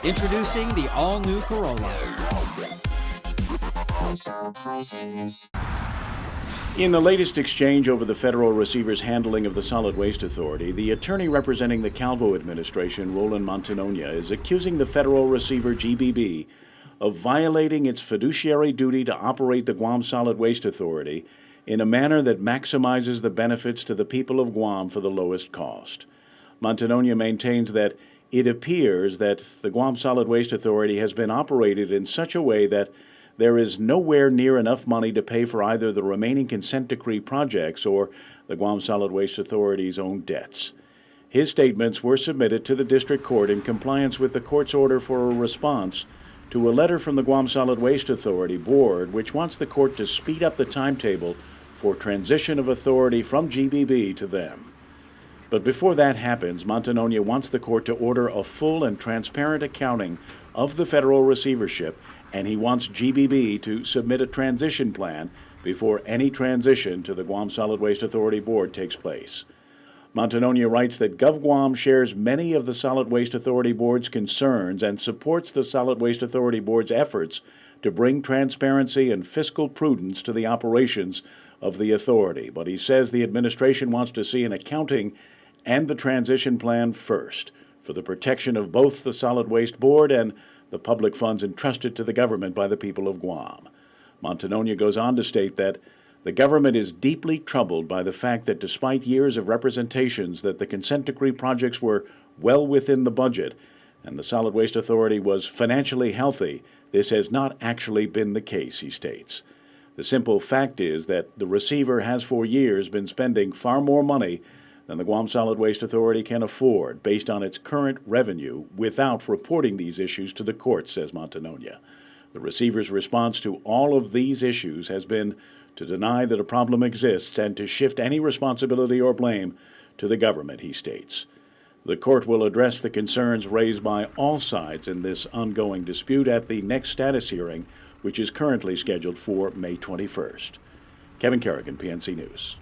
Introducing the all-new Corolla. In the latest exchange over the federal receiver's handling of the Solid Waste Authority, the attorney representing the Calvo administration, Roland Montanonia, is accusing the federal receiver, GBB, of violating its fiduciary duty to operate the Guam Solid Waste Authority in a manner that maximizes the benefits to the people of Guam for the lowest cost. Montanonia maintains that it appears that the Guam Solid Waste Authority has been operated in such a way that there is nowhere near enough money to pay for either the remaining consent decree projects or the Guam Solid Waste Authority's own debts. His statements were submitted to the district court in compliance with the court's order for a response to a letter from the Guam Solid Waste Authority board, which wants the court to speed up the timetable for transition of authority from GBB to them. But before that happens, Montanonia wants the court to order a full and transparent accounting of the federal receivership, and he wants GBB to submit a transition plan before any transition to the Guam Solid Waste Authority Board takes place. Montanonia writes that GovGuam shares many of the Solid Waste Authority Board's concerns and supports the Solid Waste Authority Board's efforts to bring transparency and fiscal prudence to the operations of the authority. But he says the administration wants to see an accounting and the transition plan first, for the protection of both the Solid Waste Board and the public funds entrusted to the government by the people of Guam. Montanonia goes on to state that the government is deeply troubled by the fact that despite years of representations that the consent decree projects were well within the budget and the Solid Waste Authority was financially healthy, this has not actually been the case, he states. The simple fact is that the receiver has for years been spending far more money than the Guam Solid Waste Authority can afford based on its current revenue without reporting these issues to the court, says Montanonia. The receiver's response to all of these issues has been to deny that a problem exists and to shift any responsibility or blame to the government, he states. The court will address the concerns raised by all sides in this ongoing dispute at the next status hearing, which is currently scheduled for May 21st. Kevin Kerrigan, PNC News.